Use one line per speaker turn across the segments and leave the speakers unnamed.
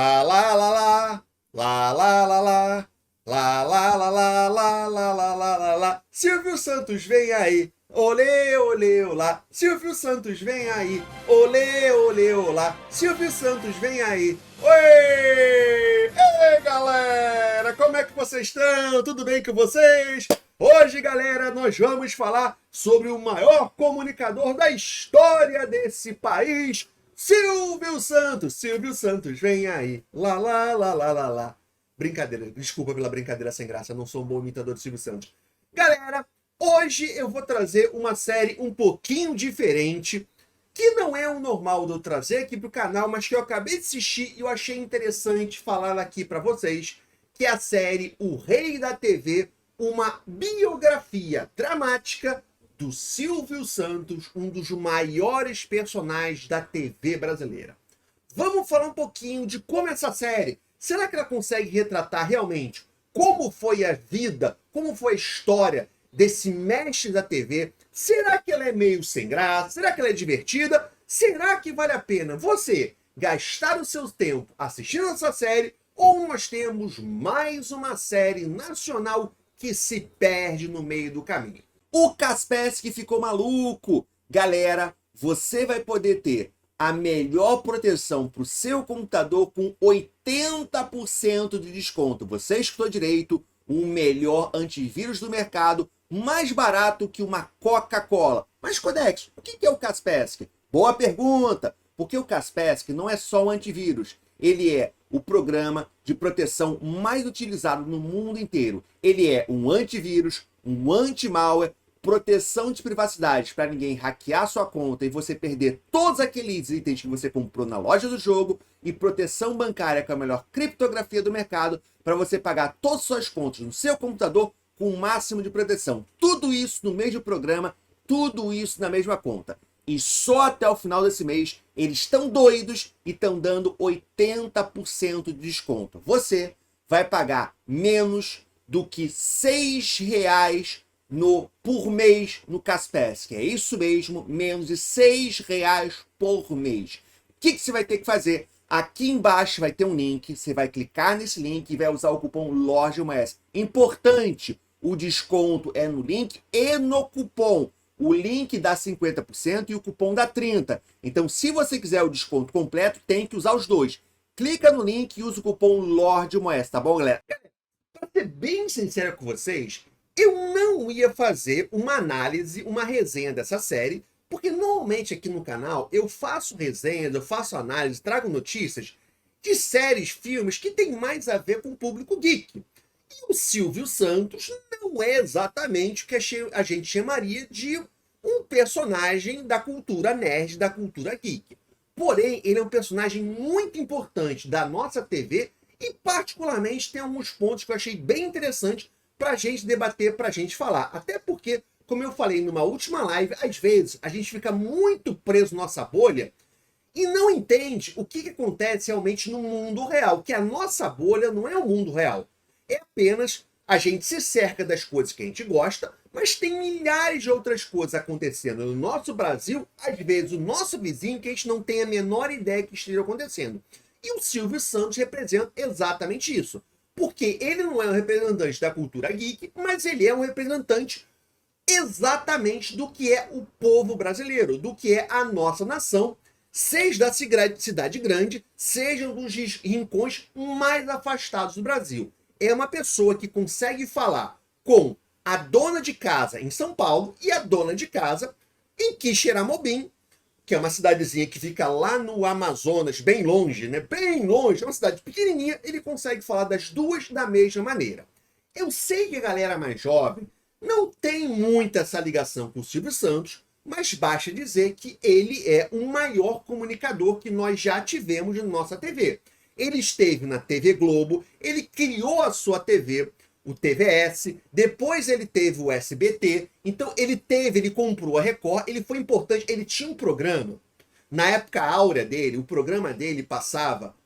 Lá, lá, lá, lá, lá, lá, lá, lá, lá, lá, lá, lá, lá, lá, lá, lá, lá, lá. Silvio Santos vem aí, olê, olê, olá. Silvio Santos vem aí, olê, olê, olá. Silvio Santos vem aí. Oi! Ei, galera, como é que vocês estão? Tudo bem com vocês? Hoje, galera, nós vamos falar sobre o maior comunicador da história desse país, Silvio Santos. Silvio Santos, vem aí. Lá, lá, lá, lá, lá, lá. Brincadeira, desculpa pela brincadeira sem graça, eu não sou um bom imitador de Silvio Santos. Galera, hoje eu vou trazer uma série um pouquinho diferente, que não é o normal de eu trazer aqui pro canal, mas que eu acabei de assistir e eu achei interessante falar aqui para vocês, que é a série O Rei da TV, uma biografia dramática do Silvio Santos, um dos maiores personagens da TV brasileira. Vamos falar um pouquinho de como essa série, será que ela consegue retratar realmente como foi a vida, como foi a história desse mestre da TV? Será que ela é meio sem graça? Será que ela é divertida? Será que vale a pena você gastar o seu tempo assistindo essa série? Ou nós temos mais uma série nacional que se perde no meio do caminho? O Kaspersky ficou maluco! Galera, você vai poder ter a melhor proteção para o seu computador com 80% de desconto. Você escutou direito, o melhor antivírus do mercado, mais barato que uma Coca-Cola. Mas, Codex, o que é o Kaspersky? Boa pergunta! Porque o Kaspersky não é só um antivírus, ele é o programa de proteção mais utilizado no mundo inteiro. Ele é um antivírus, um anti-malware, proteção de privacidade para ninguém hackear sua conta e você perder todos aqueles itens que você comprou na loja do jogo, e proteção bancária com a melhor criptografia do mercado para você pagar todas as suas contas no seu computador com o máximo de proteção. Tudo isso no mesmo programa, tudo isso na mesma conta. E só até o final desse mês eles estão doidos e estão dando 80% de desconto. Você vai pagar menos do que R$ 6 por mês no Kaspersky. É isso mesmo, menos de R$ 6 por mês. O que você vai ter que fazer? Aqui embaixo vai ter um link, você vai clicar nesse link e vai usar o cupom LOJAUMAS. Importante, o desconto é no link e no cupom. O link dá 50% e o cupom dá 30%. Então, se você quiser o desconto completo, tem que usar os dois. Clica no link e usa o cupom LOJAUMAS, tá bom, galera? Para ser bem sincero com vocês, eu não ia fazer uma análise, uma resenha dessa série, porque normalmente aqui no canal eu faço resenhas, eu faço análise, trago notícias de séries, filmes que tem mais a ver com o público geek. E o Silvio Santos não é exatamente o que a gente chamaria de um personagem da cultura nerd, da cultura geek. Porém, ele é um personagem muito importante da nossa TV e particularmente tem alguns pontos que eu achei bem interessantes para a gente debater, para a gente falar. Até porque, como eu falei numa última live, às vezes a gente fica muito preso na nossa bolha e não entende o que acontece realmente no mundo real, que a nossa bolha não é o mundo real. É apenas a gente se cerca das coisas que a gente gosta, mas tem milhares de outras coisas acontecendo no nosso Brasil, às vezes o nosso vizinho, que a gente não tem a menor ideia que esteja acontecendo. E o Silvio Santos representa exatamente isso. Porque ele não é um representante da cultura geek, mas ele é um representante exatamente do que é o povo brasileiro, do que é a nossa nação, seja da cidade grande, seja dos rincões mais afastados do Brasil. É uma pessoa que consegue falar com a dona de casa em São Paulo e a dona de casa em Quixeramobim, que é uma cidadezinha que fica lá no Amazonas, bem longe, né? Bem longe, é uma cidade pequenininha, ele consegue falar das duas da mesma maneira. Eu sei que a galera mais jovem não tem muita essa ligação com o Silvio Santos, mas basta dizer que ele é o maior comunicador que nós já tivemos na nossa TV. Ele esteve na TV Globo, ele criou a sua TV, o TVS, depois ele teve o SBT, então ele comprou a Record, ele foi importante, ele tinha um programa, na época áurea dele, o programa dele passava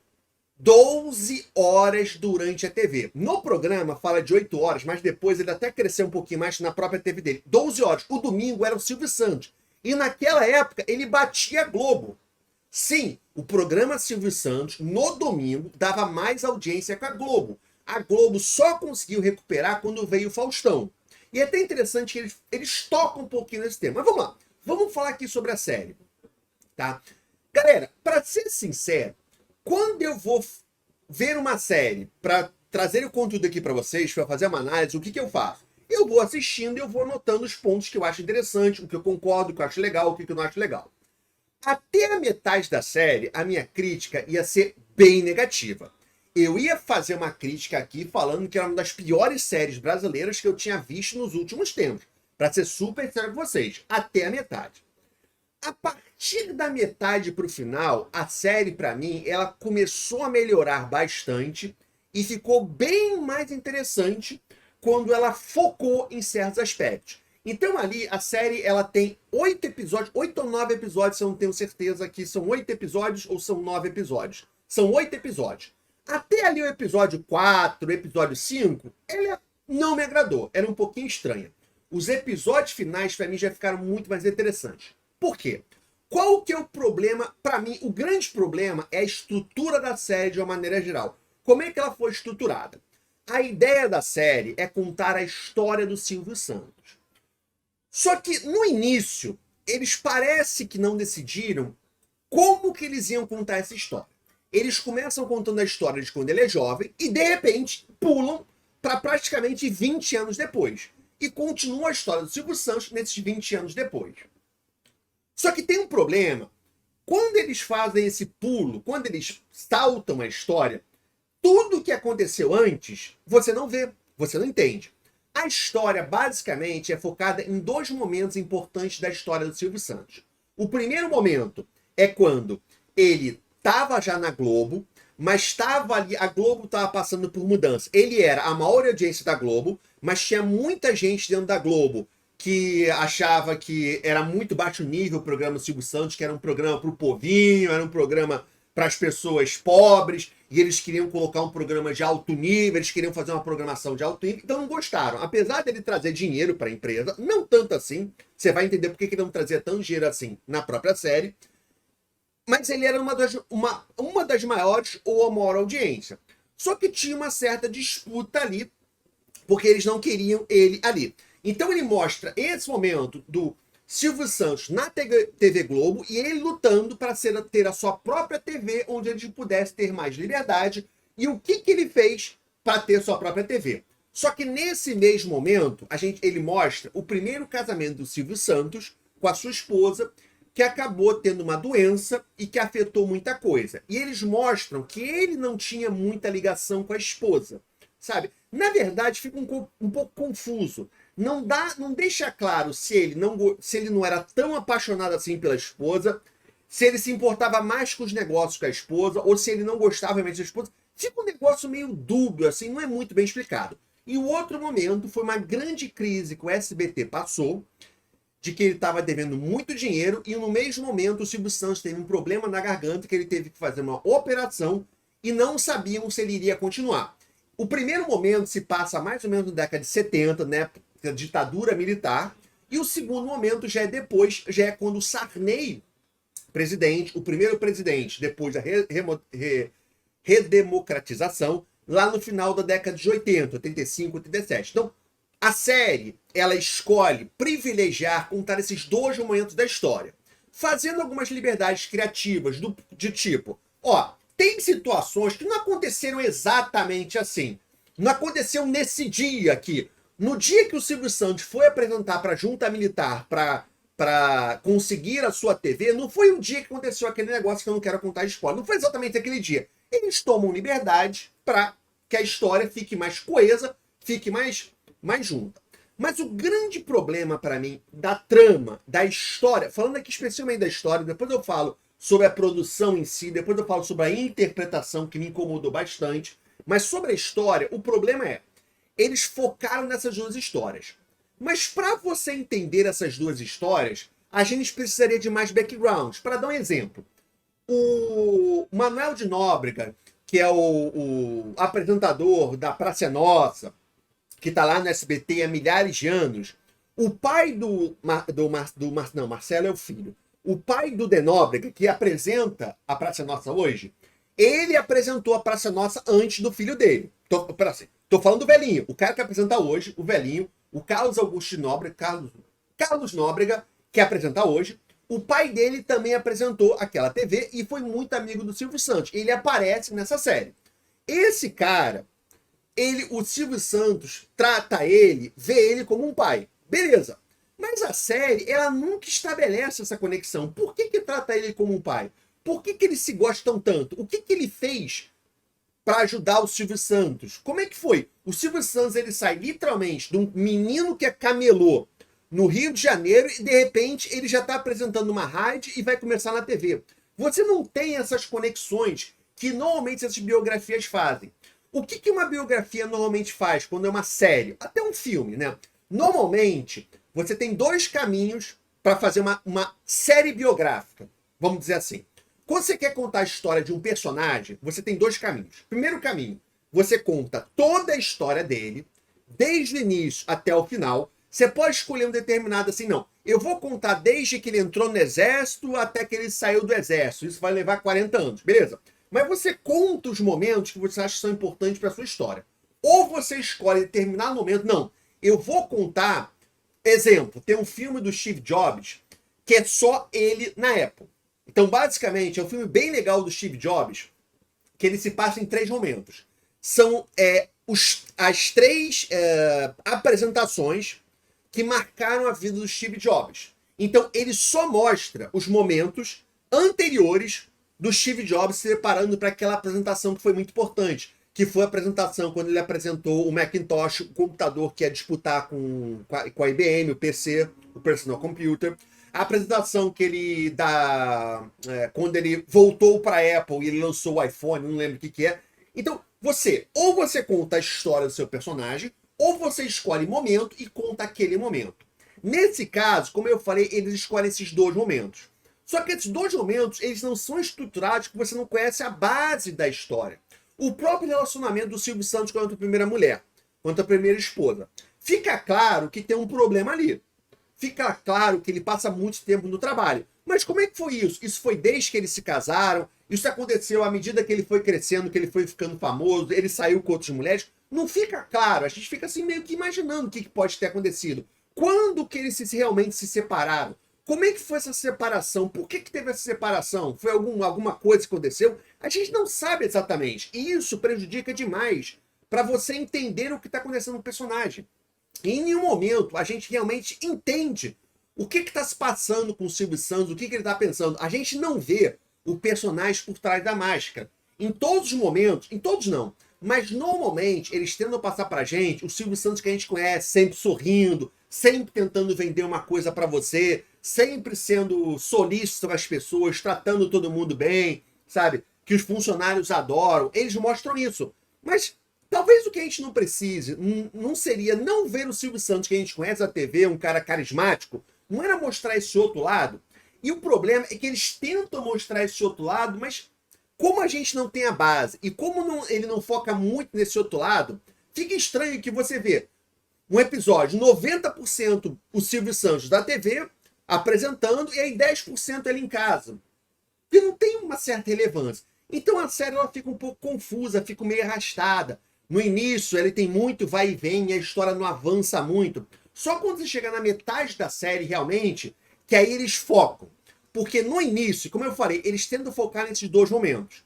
12 horas durante a TV. No programa fala de 8 horas, mas depois ele até cresceu um pouquinho mais na própria TV dele. 12 horas. O domingo era o Silvio Santos. E naquela época ele batia a Globo. Sim, o programa Silvio Santos, no domingo, dava mais audiência que a Globo. A Globo só conseguiu recuperar quando veio o Faustão. E é até interessante que eles tocam um pouquinho nesse tema. Mas vamos lá, vamos falar aqui sobre a série, tá? Galera, para ser sincero, quando eu vou ver uma série para trazer o conteúdo aqui para vocês, para fazer uma análise, o que, que eu faço? Eu vou assistindo e eu vou anotando os pontos que eu acho interessante, o que eu concordo, o que eu acho legal, o que eu não acho legal. Até a metade da série, a minha crítica ia ser bem negativa. Eu ia fazer uma crítica aqui falando que era uma das piores séries brasileiras que eu tinha visto nos últimos tempos. Para ser super sério com vocês, até a metade. A partir da metade para o final, a série, para mim, ela começou a melhorar bastante e ficou bem mais interessante quando ela focou em certos aspectos. Então ali, a série, ela tem 8 episódios, 8 ou 9 episódios, eu não tenho certeza que são 8 episódios ou são 9 episódios. São 8 episódios. Até ali o episódio 4, o episódio 5, ela não me agradou, era um pouquinho estranha. Os episódios finais, para mim, já ficaram muito mais interessantes. Por quê? Qual que é o problema? Para mim, o grande problema é a estrutura da série de uma maneira geral. Como é que ela foi estruturada? A ideia da série é contar a história do Silvio Santos. Só que no início, eles parece que não decidiram como que eles iam contar essa história. Eles começam contando a história de quando ele é jovem e de repente pulam para praticamente 20 anos depois. E continua a história do Silvio Santos nesses 20 anos depois. Só que tem um problema. Quando eles fazem esse pulo, quando eles saltam a história, tudo que aconteceu antes, você não vê, você não entende. A história, basicamente, é focada em 2 momentos importantes da história do Silvio Santos. O primeiro momento é quando ele estava já na Globo, mas estava ali, a Globo estava passando por mudança. Ele era a maior audiência da Globo, mas tinha muita gente dentro da Globo que achava que era muito baixo nível o programa Silvio Santos, que era um programa para o povinho, era um programa para as pessoas pobres, e eles queriam colocar um programa de alto nível, eles queriam fazer uma programação de alto nível, então não gostaram. Apesar dele trazer dinheiro para a empresa, não tanto assim, você vai entender por que ele não trazia tanto dinheiro assim na própria série, mas ele era uma das maiores ou a maior audiência. Só que tinha uma certa disputa ali, porque eles não queriam ele ali. Então ele mostra esse momento do Silvio Santos na TV Globo e ele lutando para ter a sua própria TV, onde ele pudesse ter mais liberdade. E o que ele fez para ter sua própria TV? Só que nesse mesmo momento, ele mostra o primeiro casamento do Silvio Santos com a sua esposa, que acabou tendo uma doença e que afetou muita coisa. E eles mostram que ele não tinha muita ligação com a esposa, sabe? Na verdade, fica um pouco confuso. Não deixa claro se ele não era tão apaixonado assim pela esposa, se ele se importava mais com os negócios com a esposa, ou se ele não gostava realmente da esposa. Fica um negócio meio dúbio, assim, não é muito bem explicado. E o outro momento foi uma grande crise que o SBT passou, de que ele estava devendo muito dinheiro, e no mesmo momento o Silvio Santos teve um problema na garganta, que ele teve que fazer uma operação, e não sabiam se ele iria continuar. O primeiro momento se passa mais ou menos na década de 70, né? Ditadura militar, e o segundo momento já é depois, já é quando o Sarney, presidente, o primeiro presidente, depois da redemocratização, lá no final da década de 80, 85, 87. Então, a série, ela escolhe privilegiar, contar esses 2 momentos da história, fazendo algumas liberdades criativas, de tipo, tem situações que não aconteceram exatamente assim. Não aconteceu nesse dia aqui. No dia que o Silvio Santos foi apresentar para a junta militar para conseguir a sua TV, não foi o dia que aconteceu aquele negócio que eu não quero contar spoiler. Não foi exatamente aquele dia. Eles tomam liberdade para que a história fique mais coesa, fique mais junta. Mas o grande problema para mim da trama, da história, falando aqui especialmente da história, depois eu falo sobre a produção em si, depois eu falo sobre a interpretação, que me incomodou bastante, mas sobre a história, o problema é eles focaram nessas 2 histórias. Mas para você entender essas 2 histórias, a gente precisaria de mais backgrounds. Para dar um exemplo, o Manuel de Nóbrega, que é o apresentador da Praça é Nossa, que está lá no SBT há milhares de anos, o pai Marcelo é o filho. o pai do De Nóbrega, que apresenta a Praça Nossa hoje, ele apresentou a Praça Nossa antes do filho dele. Tô falando do velhinho. O cara que apresenta hoje, o velhinho, o Carlos Augusto de Nóbrega, Carlos Nóbrega, que apresenta hoje. O pai dele também apresentou aquela TV e foi muito amigo do Silvio Santos. Ele aparece nessa série. Esse cara, o Silvio Santos trata ele, vê ele como um pai. Beleza. Mas a série, ela nunca estabelece essa conexão. Por que trata ele como um pai? Por que eles se gostam tanto? O que ele fez para ajudar o Silvio Santos? Como é que foi? O Silvio Santos, ele sai literalmente de um menino que é camelô no Rio de Janeiro e de repente ele já está apresentando uma rádio e vai começar na TV. Você não tem essas conexões que normalmente essas biografias fazem. O que uma biografia normalmente faz quando é uma série? Até um filme, né? Normalmente, você tem dois caminhos para fazer uma série biográfica, vamos dizer assim. Quando você quer contar a história de um personagem, você tem dois caminhos. Primeiro caminho, você conta toda a história dele, desde o início até o final. Você pode escolher um determinado assim, não. Eu vou contar desde que ele entrou no exército até que ele saiu do exército. Isso vai levar 40 anos, beleza? Mas você conta os momentos que você acha que são importantes para a sua história. Ou você escolhe determinado momento, não. Eu vou contar, exemplo, tem um filme do Steve Jobs que é só ele na Apple. Então, basicamente, é um filme bem legal do Steve Jobs, que ele se passa em 3 momentos. São as 3 apresentações que marcaram a vida do Steve Jobs. Então, ele só mostra os momentos anteriores do Steve Jobs se preparando para aquela apresentação que foi muito importante, que foi a apresentação quando ele apresentou o Macintosh, o computador que ia disputar com a IBM, o PC, o Personal Computer. A apresentação que ele dá quando ele voltou para a Apple e ele lançou o iPhone, não lembro o que é. Então, ou você conta a história do seu personagem, ou você escolhe momento e conta aquele momento. Nesse caso, como eu falei, eles escolhem esses 2 momentos. Só que esses 2 momentos, eles não são estruturados porque você não conhece a base da história. O próprio relacionamento do Silvio Santos com a primeira mulher, quanto a primeira esposa. Fica claro que tem um problema ali. Fica claro que ele passa muito tempo no trabalho. Mas como é que foi isso? Isso foi desde que eles se casaram? Isso aconteceu à medida que ele foi crescendo, que ele foi ficando famoso, ele saiu com outras mulheres? Não fica claro. A gente fica assim meio que imaginando o que pode ter acontecido. Quando que eles realmente se separaram? Como é que foi essa separação? Por que teve essa separação? Foi alguma coisa que aconteceu? A gente não sabe exatamente. E isso prejudica demais para você entender o que está acontecendo no personagem. E em nenhum momento a gente realmente entende o que está se passando com o Silvio Santos, o que ele está pensando. A gente não vê o personagem por trás da máscara. Em todos os momentos, em todos não, mas normalmente eles tentam passar pra gente o Silvio Santos que a gente conhece, sempre sorrindo, sempre tentando vender uma coisa para você, sempre sendo solícito às pessoas, tratando todo mundo bem, sabe? Que os funcionários adoram. Eles mostram isso. Mas talvez o que a gente não precise não seria não ver o Silvio Santos que a gente conhece na TV, um cara carismático, não era mostrar esse outro lado. E o problema é que eles tentam mostrar esse outro lado, mas como a gente não tem a base e como ele não foca muito nesse outro lado, fica estranho que você vê um episódio, 90% o Silvio Santos da TV apresentando e aí 10% ele em casa. Que não tem uma certa relevância. Então a série ela fica um pouco confusa, fica meio arrastada. No início ele tem muito vai e vem e a história não avança muito. Só quando você chega na metade da série realmente, que aí eles focam. Porque no início, como eu falei, eles tentam focar nesses 2 momentos.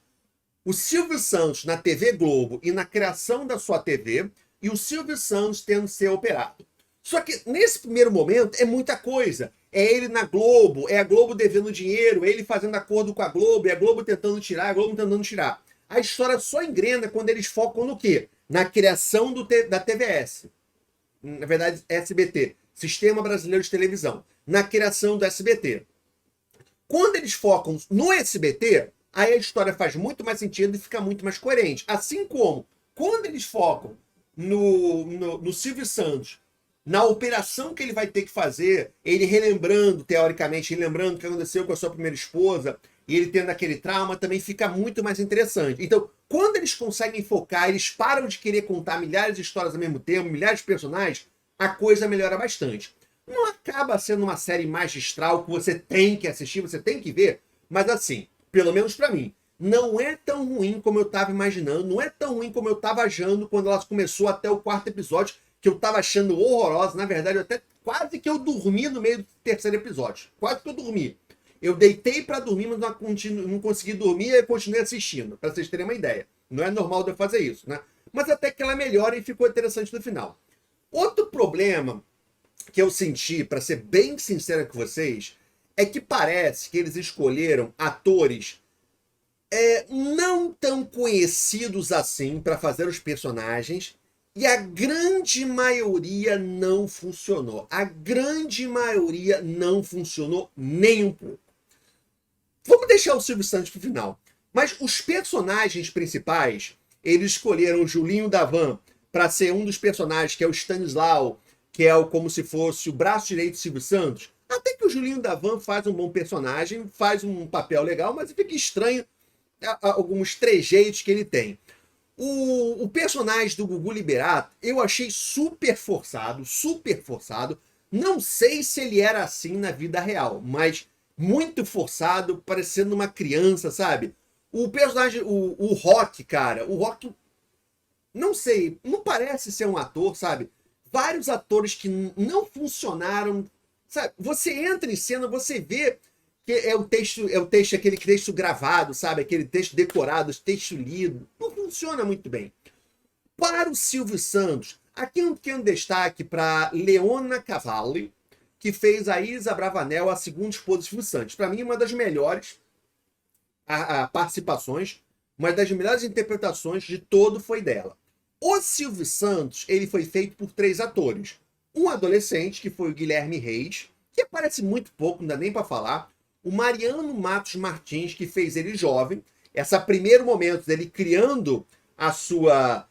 O Silvio Santos na TV Globo e na criação da sua TV, e o Silvio Santos tendo ser operado. Só que nesse primeiro momento é muita coisa. É ele na Globo, é a Globo devendo dinheiro, é ele fazendo acordo com a Globo, é a Globo tentando tirar, a Globo tentando tirar. A história só engrena quando eles focam no quê? Na criação da TVS. Na verdade, SBT. Sistema Brasileiro de Televisão. Na criação do SBT. Quando eles focam no SBT, aí a história faz muito mais sentido e fica muito mais coerente. Assim como, quando eles focam no Silvio Santos, na operação que ele vai ter que fazer, ele relembrando, teoricamente, relembrando o que aconteceu com a sua primeira esposa, e ele tendo aquele trauma, também fica muito mais interessante. Então, quando eles conseguem focar, eles param de querer contar milhares de histórias ao mesmo tempo, milhares de personagens, a coisa melhora bastante. Não acaba sendo uma série magistral que você tem que assistir, você tem que ver, mas assim, pelo menos pra mim, não é tão ruim como eu tava imaginando, não é tão ruim como eu tava achando quando ela começou até o quarto episódio, que eu tava achando horrorosa. Na verdade, eu até quase que eu dormi no meio do terceiro episódio. Quase que eu dormi. Eu deitei pra dormir, mas não consegui dormir e continuei assistindo, pra vocês terem uma ideia. Não é normal de eu fazer isso, né? Mas até que ela melhora e ficou interessante no final. Outro problema que eu senti, pra ser bem sincero com vocês, é que parece que eles escolheram atores não tão conhecidos assim para fazer os personagens, e a grande maioria não funcionou. A grande maioria não funcionou nem um pouco. Vamos deixar o Silvio Santos pro final. Mas os personagens principais, eles escolheram o Julinho Davan para ser um dos personagens, que é o Stanislau, que é como se fosse o braço direito do Silvio Santos. Até que o Julinho Davan faz um bom personagem, faz um papel legal, mas fica estranho alguns trejeitos que ele tem. O personagem do Gugu Liberato eu achei super forçado, super forçado. Não sei se ele era assim na vida real, mas muito forçado, parecendo uma criança, sabe? O personagem, o Rock, cara, o Rock, não sei, não parece ser um ator, sabe? Vários atores que não funcionaram, sabe? Você entra em cena, você vê que é o texto, aquele texto gravado, sabe? Aquele texto decorado, texto lido. Não funciona muito bem. Para o Silvio Santos, aqui um pequeno destaque para Leona Cavalli, que fez a Isa Bravanel, a segunda esposa do Silvio Santos. Para mim, uma das melhores participações, uma das melhores interpretações de todo foi dela. O Silvio Santos, ele foi feito por 3 atores. Um adolescente, que foi o Guilherme Reis, que aparece muito pouco, não dá nem para falar. O Mariano Matos Martins, que fez ele jovem. Esse primeiro momento dele criando a sua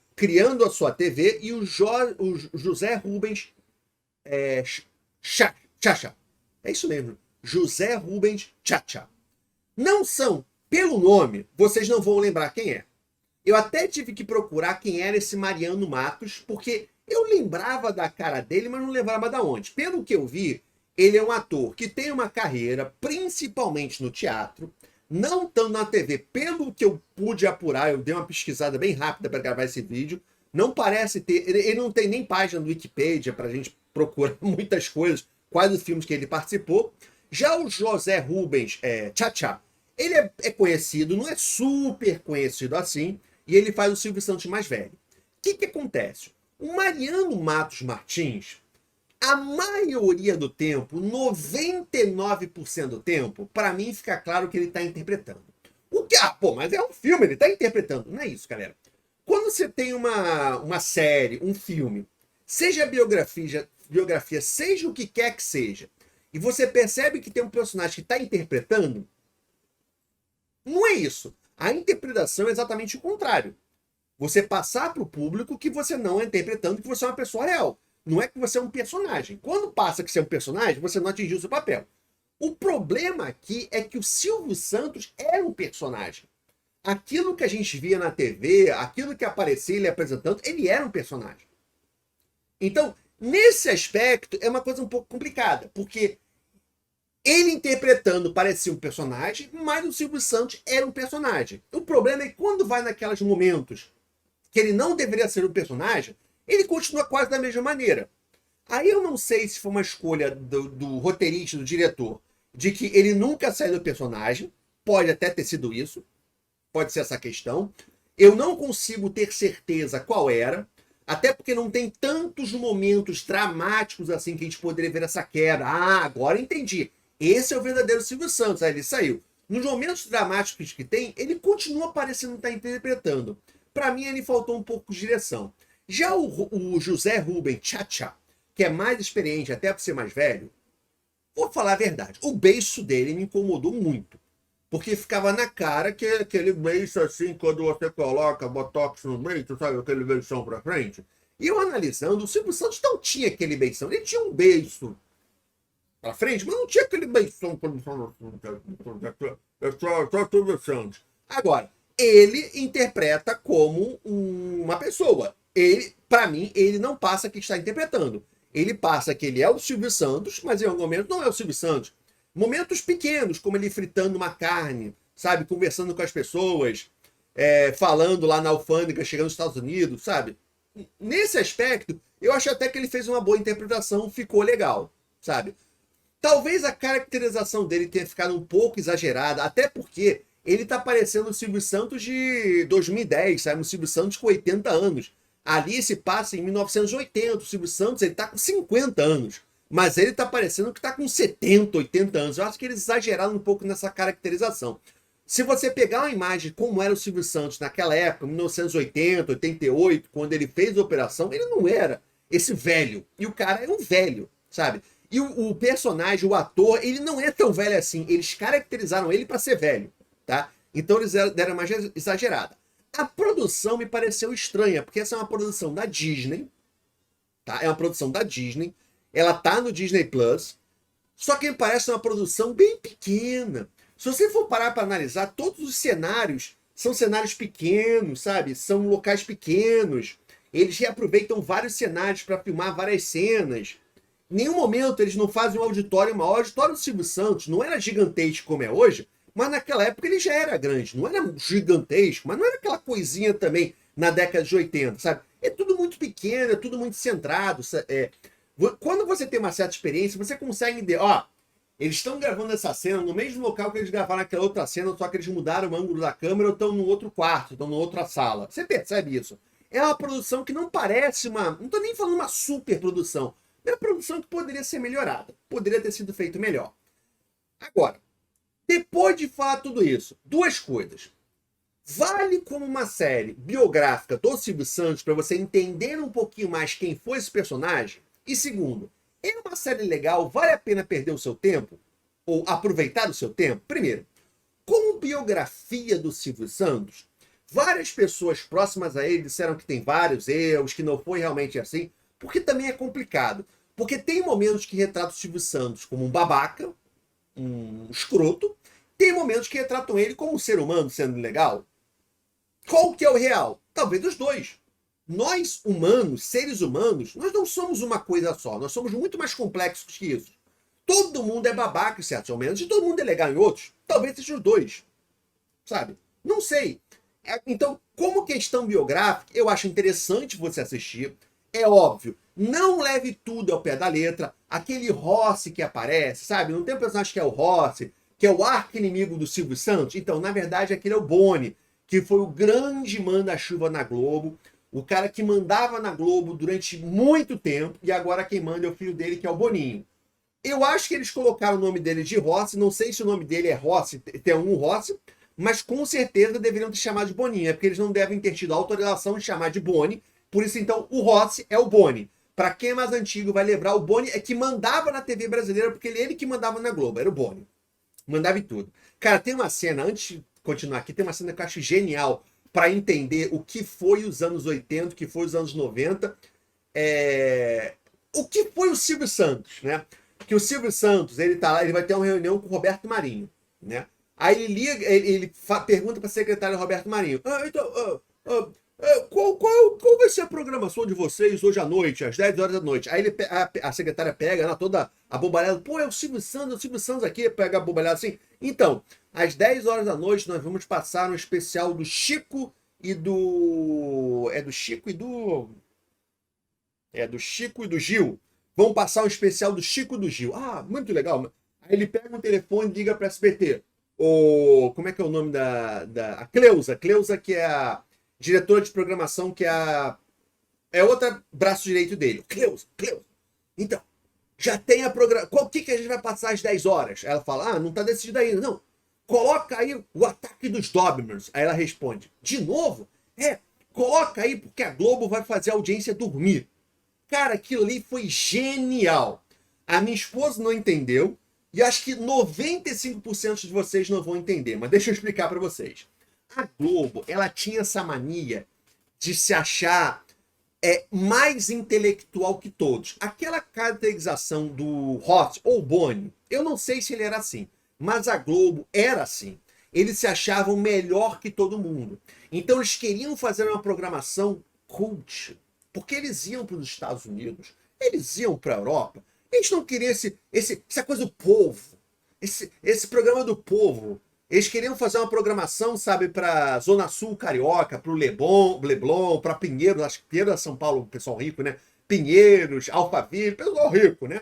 TV. E o José Rubens Chacha. É isso mesmo. José Rubens Chacha. Não são, pelo nome, vocês não vão lembrar quem é. Eu até tive que procurar quem era esse Mariano Matos, porque eu lembrava da cara dele, mas não lembrava de onde. Pelo que eu vi, ele é um ator que tem uma carreira, principalmente no teatro, não tanto na TV. Pelo que eu pude apurar, eu dei uma pesquisada bem rápida para gravar esse vídeo, não parece ter... Ele não tem nem página no Wikipedia para a gente procurar muitas coisas, quais os filmes que ele participou. Já o José Rubens Chacha, ele é conhecido, não é super conhecido assim, e ele faz o Silvio Santos mais velho. O que acontece? O Mariano Matos Martins, a maioria do tempo, 99% do tempo, para mim fica claro que ele está interpretando. O que? Mas é um filme, ele está interpretando. Não é isso, galera. Quando você tem uma série, um filme, seja biografia, seja o que quer que seja, e você percebe que tem um personagem que está interpretando, não é isso. A interpretação é exatamente o contrário. Você passar para o público que você não é interpretando, que você é uma pessoa real. Não é que você é um personagem. Quando passa que você é um personagem, você não atingiu o seu papel. O problema aqui é que o Silvio Santos era um personagem. Aquilo que a gente via na TV, aquilo que aparecia ele apresentando, ele era um personagem. Então, nesse aspecto, é uma coisa um pouco complicada, porque ele interpretando parecia um personagem, mas o Silvio Santos era um personagem. O problema é que quando vai naqueles momentos que ele não deveria ser um personagem, ele continua quase da mesma maneira. Aí eu não sei se foi uma escolha do roteirista, do diretor, de que ele nunca saiu do personagem. Pode até ter sido isso. Pode ser essa questão. Eu não consigo ter certeza qual era. Até porque não tem tantos momentos dramáticos assim que a gente poderia ver essa queda. Agora entendi. Esse é o verdadeiro Silvio Santos. Aí ele saiu. Nos momentos dramáticos que tem, ele continua parecendo estar interpretando. Para mim, ele faltou um pouco de direção. Já o José Rubens Chacha, que é mais experiente, até por ser mais velho, vou falar a verdade, o beiço dele me incomodou muito. Porque ficava na cara que aquele beiço assim, quando você coloca botox no beiço, sabe, aquele beição pra frente. E eu analisando, o Silvio Santos não tinha aquele beição. Ele tinha um beiço pra frente, mas não tinha aquele beição. É só Silvio Santos. Agora, ele interpreta como uma pessoa. Ele, para mim, ele não passa que está interpretando. ele passa que ele é o Silvio Santos, mas em algum momento não é o Silvio Santos. Momentos pequenos, como ele fritando uma carne, sabe? Conversando com as pessoas, falando lá na alfândega, chegando nos Estados Unidos, sabe? Nesse aspecto, eu acho até que ele fez uma boa interpretação, ficou legal, sabe? Talvez a caracterização dele tenha ficado um pouco exagerada, até porque ele tá parecendo o Silvio Santos de 2010, sabe? O Silvio Santos com 80 anos. Ali se passa em 1980, o Silvio Santos ele tá com 50 anos. Mas ele tá parecendo que tá com 70, 80 anos. Eu acho que eles exageraram um pouco nessa caracterização. Se você pegar uma imagem como era o Silvio Santos naquela época, 1980, 88, quando ele fez a operação, ele não era esse velho. E o cara é um velho, sabe? E o personagem, o ator, ele não é tão velho assim. Eles caracterizaram ele para ser velho, tá? Então eles deram uma exagerada. A produção me pareceu estranha, porque essa é uma produção da Disney, tá? É uma produção da Disney. Ela tá no Disney Plus. Só que me parece uma produção bem pequena. Se você for parar para analisar, todos os cenários são cenários pequenos, sabe? São locais pequenos. Eles reaproveitam vários cenários para filmar várias cenas. Em nenhum momento eles não fazem um auditório maior. O auditório do Silvio Santos não era gigantesco como é hoje, mas naquela época ele já era grande. Não era gigantesco, mas não era aquela coisinha também na década de 80, sabe? É tudo muito pequeno, é tudo muito centrado. Quando você tem uma certa experiência, você consegue entender, ó, eles estão gravando essa cena no mesmo local que eles gravaram aquela outra cena, só que eles mudaram o ângulo da câmera ou estão no outro quarto, estão na outra sala. Você percebe isso? É uma produção que não parece uma... Não estou nem falando uma super produção. É uma produção que poderia ser melhorada. Poderia ter sido feito melhor. Agora, depois de falar tudo isso, duas coisas. Vale como uma série biográfica do Silvio Santos para você entender um pouquinho mais quem foi esse personagem? E segundo, é uma série legal, vale a pena perder o seu tempo? Ou aproveitar o seu tempo? Primeiro, como biografia do Silvio Santos, várias pessoas próximas a ele disseram que tem vários erros, que não foi realmente assim, porque também é complicado. Porque tem momentos que retratam o Silvio Santos como um babaca, um escroto, tem momentos que retratam ele como um ser humano sendo legal. Qual que é o real? Talvez os dois. Nós, humanos, seres humanos, nós não somos uma coisa só. Nós somos muito mais complexos que isso. Todo mundo é babaca em certos momentos e todo mundo é legal em outros. Talvez sejam os dois. Sabe? Não sei. Então, como questão biográfica, eu acho interessante você assistir. É óbvio, não leve tudo ao pé da letra. Aquele Rossi que aparece, sabe? Não tem um personagem que é o Rossi, que é o arqui-inimigo do Silvio Santos? Então, na verdade, aquele é o Boni, que foi o grande manda-chuva na Globo. O cara que mandava na Globo durante muito tempo, e agora quem manda é o filho dele, que é o Boninho. Eu acho que eles colocaram o nome dele de Rossi, não sei se o nome dele é Rossi, tem um Rossi, mas com certeza deveriam ter chamado de Boninho, porque eles não devem ter tido a autorização de chamar de Boni, por isso então o Rossi é o Boni. Para quem é mais antigo vai lembrar, o Boni é que mandava na TV brasileira, porque ele que mandava na Globo, era o Boni. Mandava em tudo. Cara, tem uma cena, antes de continuar aqui, tem uma cena que eu acho genial, para entender o que foi os anos 80, o que foi os anos 90, o que foi o Silvio Santos, né? Que o Silvio Santos, ele tá lá, ele vai ter uma reunião com o Roberto Marinho, né? Aí ele liga, ele pergunta para a secretária Roberto Marinho, qual vai ser a programação de vocês hoje à noite, às 10 horas da noite? Aí a secretária pega toda a bobalhada, pô, é o Silvio Santos aqui, pega a bobalhada assim. Então, às 10 horas da noite nós vamos passar um especial do Chico e do... É do Chico e do... É do Chico e do Gil. Vamos passar um especial do Chico e do Gil. Ah, muito legal. Aí ele pega um telefone e liga para SBT. Como é que é o nome a Cleusa. Cleusa, que é a diretora de programação, que é outra braço direito dele. Cleusa. Então, já tem a programação. Qual que a gente vai passar às 10 horas? Ela fala, não tá decidido ainda. Não, coloca aí o ataque dos Dobermans. Aí ela responde, de novo? Coloca aí porque a Globo vai fazer a audiência dormir. Cara, aquilo ali foi genial. A minha esposa não entendeu e acho que 95% de vocês não vão entender, mas deixa eu explicar para vocês. A Globo, ela tinha essa mania de se achar mais intelectual que todos. Aquela caracterização do Ross ou Boni, eu não sei se ele era assim, mas a Globo era assim. Eles se achavam melhor que todo mundo. Então eles queriam fazer uma programação cult, porque eles iam para os Estados Unidos, Eles iam para a Europa. Eles não queriam essa coisa do povo. Esse programa do povo. Eles queriam fazer uma programação, sabe, para Zona Sul Carioca, para o Leblon, para Pinheiros, acho que Pinheiros é São Paulo, pessoal rico, né? Pinheiros, Alphaville, pessoal rico, né?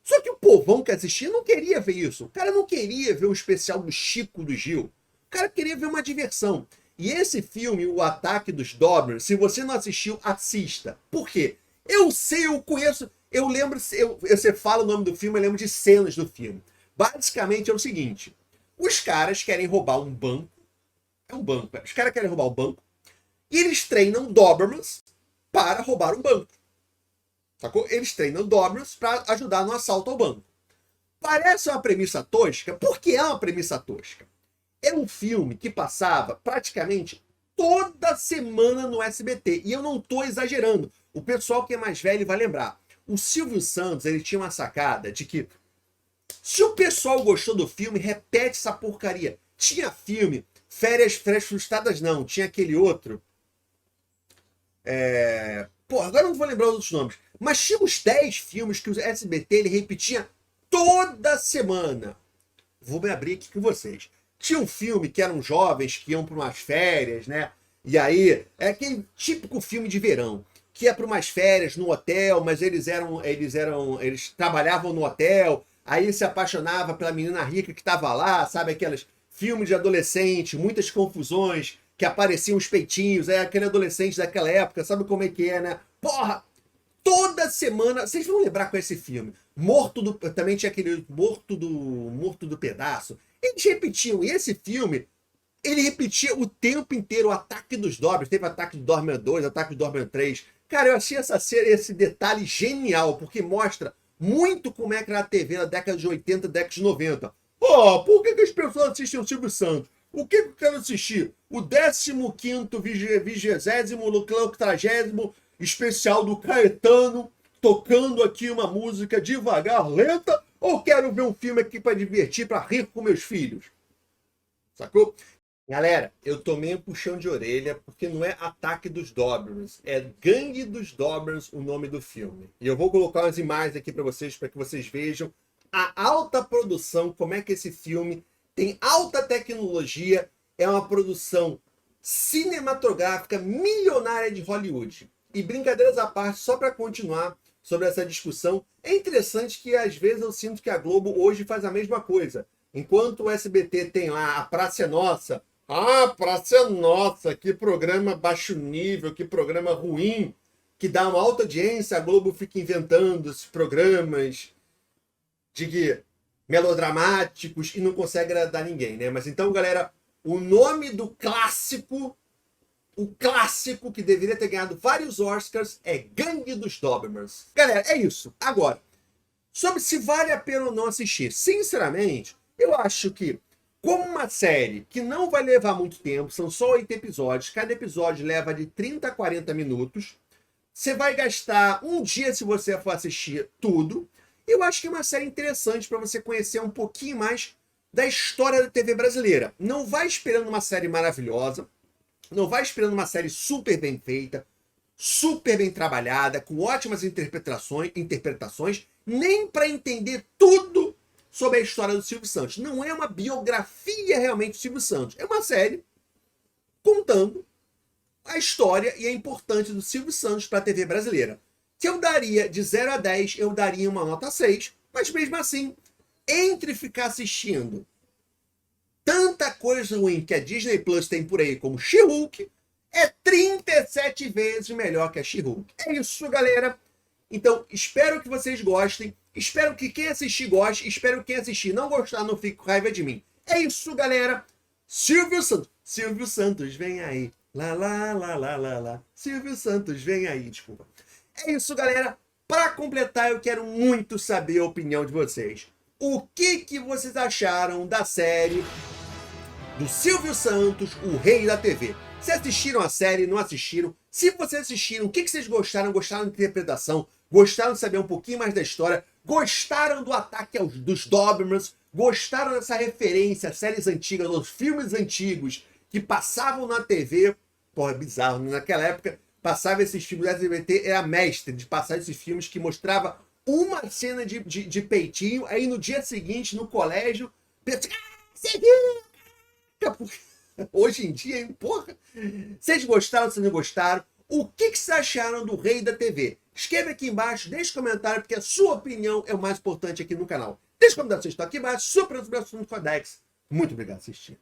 Só que o povão que assistia não queria ver isso. O cara não queria ver o especial do Chico do Gil. O cara queria ver uma diversão. E esse filme, O Ataque dos Dobermans, se você não assistiu, assista. Por quê? Eu sei, eu conheço, eu lembro, você fala o nome do filme, eu lembro de cenas do filme. Basicamente é o seguinte, os caras querem roubar um banco, é um banco, os caras querem roubar o banco, e eles treinam Dobermans para roubar um banco. Sacou? Eles treinam Dobermans para ajudar no assalto ao banco. Parece uma premissa tosca, porque é uma premissa tosca. É um filme que passava praticamente toda semana no SBT. E eu não estou exagerando. O pessoal que é mais velho vai lembrar. O Silvio Santos, ele tinha uma sacada de que se o pessoal gostou do filme, repete essa porcaria. Tinha filme, Férias Frustradas não, tinha aquele outro. Pô, agora eu não vou lembrar os outros nomes. Mas tinha uns 10 filmes que o SBT ele repetia toda semana. Vou me abrir aqui com vocês. Tinha um filme que eram jovens que iam para umas férias, né? E aí, é aquele típico filme de verão, que ia para umas férias no hotel, mas eles trabalhavam no hotel, aí se apaixonava pela menina rica que estava lá, sabe? Aqueles filmes de adolescente, muitas confusões, que apareciam os peitinhos, aquele adolescente daquela época, sabe como é que é, né? Porra! Toda semana, vocês vão lembrar com esse filme. Também tinha aquele Morto do Pedaço. Eles repetiam, e esse filme, ele repetia o tempo inteiro o Ataque dos Dobermans. Teve Ataque dos Dobermans 2, Ataque dos Dobermans 3. Cara, eu achei esse detalhe genial, porque mostra muito como é que era a TV na década de 80, década de 90. Por que as pessoas assistem o Silvio Santos? O que eu quero assistir? O 15º, 20º, 30º especial do Caetano, tocando aqui uma música devagar, lenta, ou quero ver um filme aqui para divertir, para rir com meus filhos? Sacou? Galera, eu tomei um puxão de orelha porque não é Ataque dos Dobermans, é Gangue dos Dobermans o nome do filme. E eu vou colocar umas imagens aqui para que vocês vejam a alta produção, como é que esse filme tem alta tecnologia, é uma produção cinematográfica milionária de Hollywood. E brincadeiras à parte, só para continuar sobre essa discussão, é interessante que às vezes eu sinto que a Globo hoje faz a mesma coisa. Enquanto o SBT tem lá a Praça é Nossa, Praça é Nossa, que programa baixo nível, que programa ruim, que dá uma alta audiência, a Globo fica inventando esses programas melodramáticos e não consegue agradar ninguém, né? Mas então, galera, o nome do clássico, o clássico que deveria ter ganhado vários Oscars é Gangue dos Dobermans. Galera, é isso. Agora, sobre se vale a pena ou não assistir. Sinceramente, eu acho que, como uma série que não vai levar muito tempo, são só 8 episódios, cada episódio leva de 30 a 40 minutos, você vai gastar um dia se você for assistir tudo. Eu acho que é uma série interessante para você conhecer um pouquinho mais da história da TV brasileira. Não vai esperando uma série maravilhosa, não vai esperando uma série super bem feita, super bem trabalhada, com ótimas interpretações, nem para entender tudo sobre a história do Silvio Santos. Não é uma biografia realmente do Silvio Santos. É uma série contando a história e a importância do Silvio Santos para a TV brasileira. Que eu daria de 0 a 10, eu daria uma nota 6, mas mesmo assim, entre ficar assistindo tanta coisa ruim que a Disney Plus tem por aí, como She-Hulk, é 37 vezes melhor que a She-Hulk. É isso, galera. Então, espero que vocês gostem. Espero que quem assistir goste. Espero que quem assistir não gostar não fique com raiva de mim. É isso, galera. Silvio Santos, vem aí. Lá, lá, lá, lá, lá, lá. Silvio Santos, vem aí. Desculpa. É isso, galera. Para completar, eu quero muito saber a opinião de vocês. O que vocês acharam da série do Silvio Santos, o Rei da TV? Se assistiram a série, não assistiram? Se vocês assistiram, o que vocês gostaram? Gostaram da interpretação? Gostaram de saber um pouquinho mais da história? Gostaram do ataque dos Dobermans? Gostaram dessa referência a séries antigas, aos filmes antigos que passavam na TV? Porra, bizarro, naquela época passava esses filmes, o SBT era mestre de passar esses filmes que mostrava uma cena de peitinho, aí no dia seguinte, no colégio, pensa, você viu? Hoje em dia, hein? Porra! Vocês gostaram, vocês não gostaram? O que vocês acharam do Rei da TV? Escreve aqui embaixo, deixe comentário, porque a sua opinião é o mais importante aqui no canal. Deixe comentário se vocês estão aqui embaixo, super no Codex. Muito obrigado por assistir.